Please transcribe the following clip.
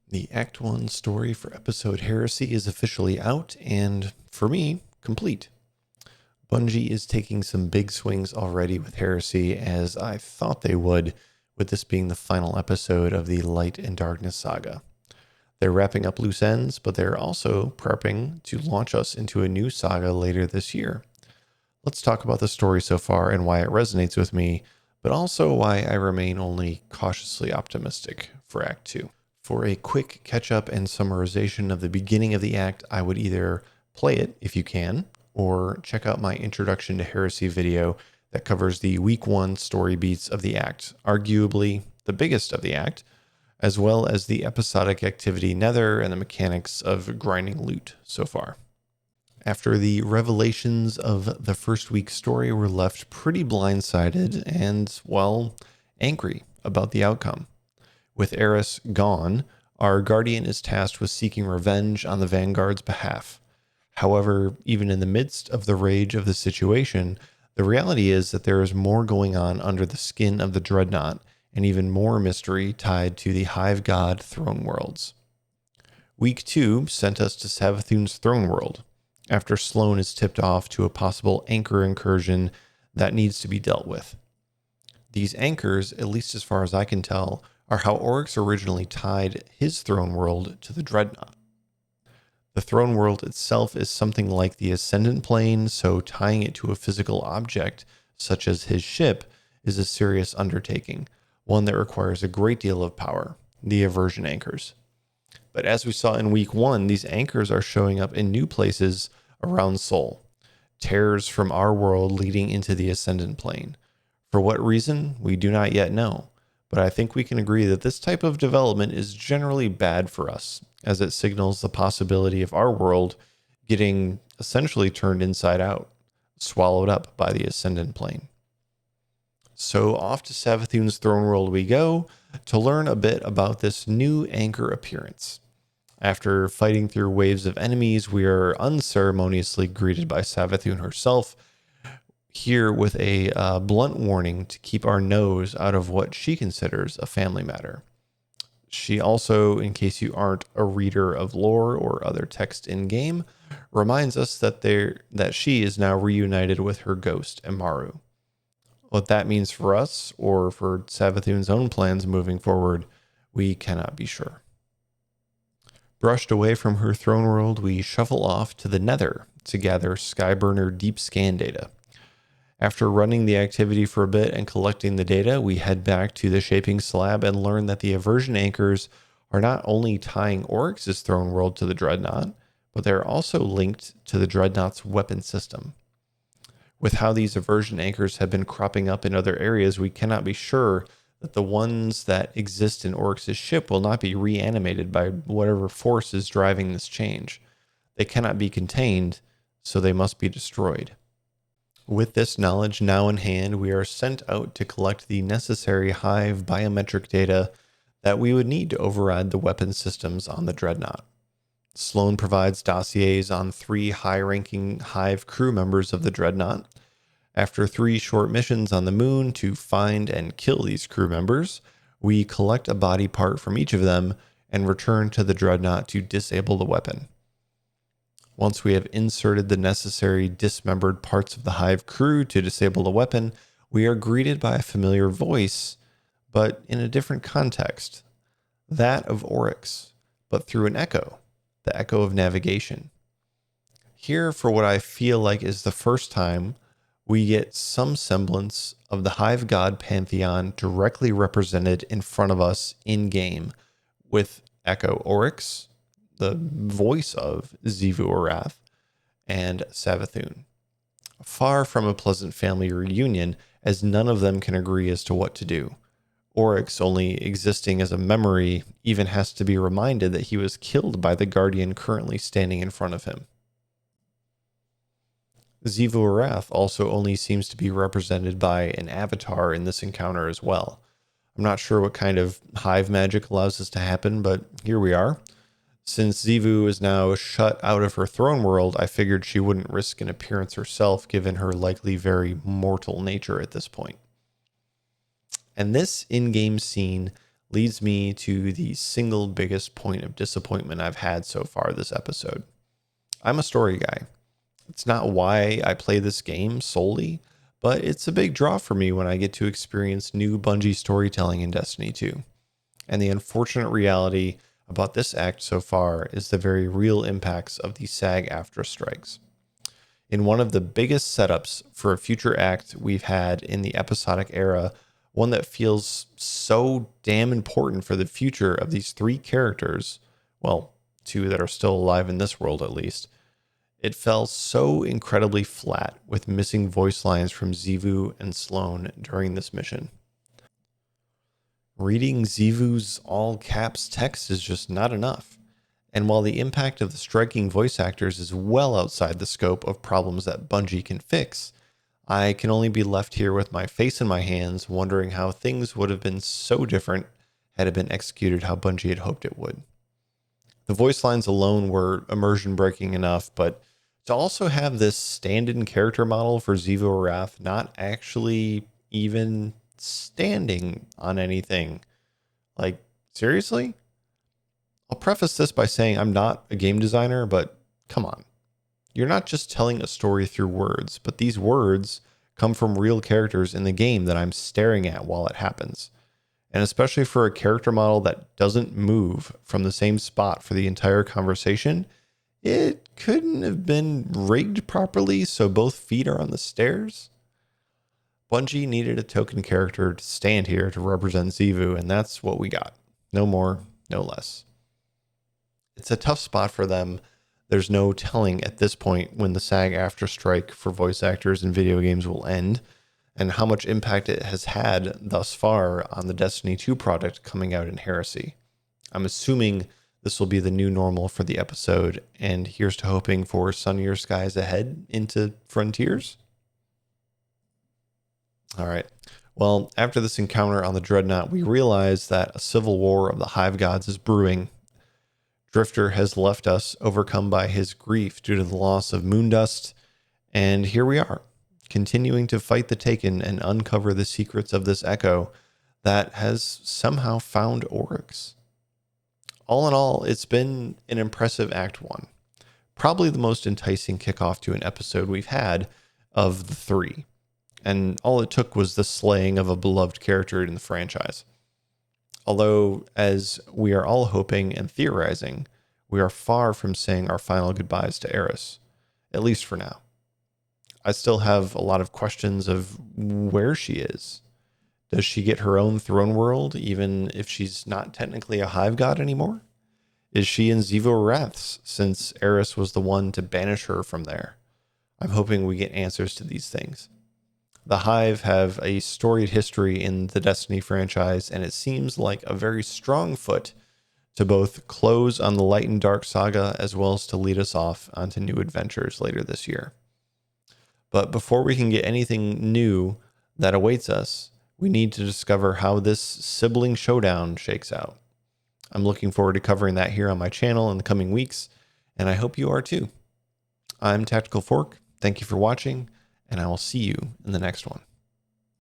The Act 1 story for episode Heresy is officially out, and for me, complete. Bungie is taking some big swings already with Heresy, as I thought they would, with this being the final episode of the Light and Darkness saga. They're wrapping up loose ends, but they're also prepping to launch us into a new saga later this year. Let's talk about the story so far and why it resonates with me, but also why I remain only cautiously optimistic for Act 2. For a quick catch-up and summarization of the beginning of the act, I would either play it if you can, or check out my Introduction to Heresy video that covers the Week 1 story beats of the act, arguably the biggest of the act, as well as the episodic activity Nether and the mechanics of grinding loot so far. After the revelations of the first week's story, we're left pretty blindsided and, well, angry about the outcome. With Eris gone, our Guardian is tasked with seeking revenge on the Vanguard's behalf. However, even in the midst of the rage of the situation, the reality is that there is more going on under the skin of the Dreadnought, and even more mystery tied to the Hive God throne worlds. Week 2 sent us to Savathun's throne world, after Sloane is tipped off to a possible anchor incursion that needs to be dealt with. These anchors, at least as far as I can tell, are how Oryx originally tied his throne world to the Dreadnought. The throne world itself is something like the Ascendant Plane, so tying it to a physical object, such as his ship, is a serious undertaking, one that requires a great deal of power, the aversion anchors. But as we saw in Week 1, these anchors are showing up in new places around Sol, tears from our world leading into the Ascendant Plane. For what reason, we do not yet know. But I think we can agree that this type of development is generally bad for us, as it signals the possibility of our world getting essentially turned inside out, swallowed up by the Ascendant Plane. So off to Savathun's throne world we go to learn a bit about this new anchor appearance. After fighting through waves of enemies, we are unceremoniously greeted by Savathun herself, here with a blunt warning to keep our nose out of what she considers a family matter. She also, in case you aren't a reader of lore or other text in-game, reminds us that she is now reunited with her ghost, Amaru. What that means for us, or for Savathun's own plans moving forward, we cannot be sure. Brushed away from her throne world, we shuffle off to the Nether to gather Skyburner deep scan data. After running the activity for a bit and collecting the data, we head back to the shaping slab and learn that the aversion anchors are not only tying Oryx's throne world to the Dreadnought, but they're also linked to the Dreadnought's weapon system. With how these aversion anchors have been cropping up in other areas, we cannot be sure that the ones that exist in Oryx's ship will not be reanimated by whatever force is driving this change. They cannot be contained, so they must be destroyed. With this knowledge now in hand, we are sent out to collect the necessary Hive biometric data that we would need to override the weapon systems on the Dreadnought. Sloane provides dossiers on 3 high-ranking Hive crew members of the Dreadnought. After 3 short missions on the moon to find and kill these crew members, we collect a body part from each of them and return to the Dreadnought to disable the weapon. Once we have inserted the necessary dismembered parts of the Hive crew to disable the weapon, we are greeted by a familiar voice, but in a different context. That of Oryx, but through an echo, the echo of navigation. Here, for what I feel like is the first time, we get some semblance of the Hive God pantheon directly represented in front of us in-game, with Echo Oryx, the voice of Xivu Arath, and Savathun. Far from a pleasant family reunion, as none of them can agree as to what to do. Oryx, only existing as a memory, even has to be reminded that he was killed by the Guardian currently standing in front of him. Xivu Arath also only seems to be represented by an avatar in this encounter as well. I'm not sure what kind of hive magic allows this to happen, but here we are. Since Xivu is now shut out of her throne world, I figured she wouldn't risk an appearance herself given her likely very mortal nature at this point. And this in-game scene leads me to the single biggest point of disappointment I've had so far this episode. I'm a story guy. It's not why I play this game solely, but it's a big draw for me when I get to experience new Bungie storytelling in Destiny 2. And the unfortunate reality about this act so far is the very real impacts of the SAG-AFTRA strikes. In one of the biggest setups for a future act we've had in the episodic era, one that feels so damn important for the future of these three characters, well, two that are still alive in this world at least, it fell so incredibly flat with missing voice lines from Xivu and Sloane during this mission. Reading Xivu's all caps text is just not enough. And while the impact of the striking voice actors is well outside the scope of problems that Bungie can fix, I can only be left here with my face in my hands, wondering how things would have been so different had it been executed how Bungie had hoped it would. The voice lines alone were immersion breaking enough, but to also have this stand-in character model for Xivu Arath not actually even standing on anything. Like, seriously? I'll preface this by saying I'm not a game designer, but come on. You're not just telling a story through words, but these words come from real characters in the game that I'm staring at while it happens. And especially for a character model that doesn't move from the same spot for the entire conversation, it couldn't have been rigged properly so both feet are on the stairs. Bungie needed a token character to stand here to represent Xivu, and that's what we got. No more, no less. It's a tough spot for them. There's no telling at this point when the SAG-AFTRA strike for voice actors in video games will end, and how much impact it has had thus far on the Destiny 2 product coming out in Heresy. I'm assuming this will be the new normal for the episode, and here's to hoping for sunnier skies ahead into Frontiers. All right. Well, after this encounter on the Dreadnought, we realize that a civil war of the Hive Gods is brewing. Drifter has left us, overcome by his grief due to the loss of Moondust, and here we are, continuing to fight the Taken and uncover the secrets of this Echo that has somehow found Oryx. All in all, it's been an impressive Act 1. Probably the most enticing kickoff to an episode we've had of the three. And all it took was the slaying of a beloved character in the franchise. Although, as we are all hoping and theorizing, we are far from saying our final goodbyes to Eris, at least for now. I still have a lot of questions of where she is. Does she get her own throne world, even if she's not technically a Hive God anymore? Is she in Xivu Arath's, since Eris was the one to banish her from there? I'm hoping we get answers to these things. The Hive have a storied history in the Destiny franchise, and it seems like a very strong foot to both close on the Light and Dark saga as well as to lead us off onto new adventures later this year. But before we can get anything new that awaits us, we need to discover how this sibling showdown shakes out. I'm looking forward to covering that here on my channel in the coming weeks, and I hope you are too. I'm Tactical Fork. Thank you for watching, and I will see you in the next one.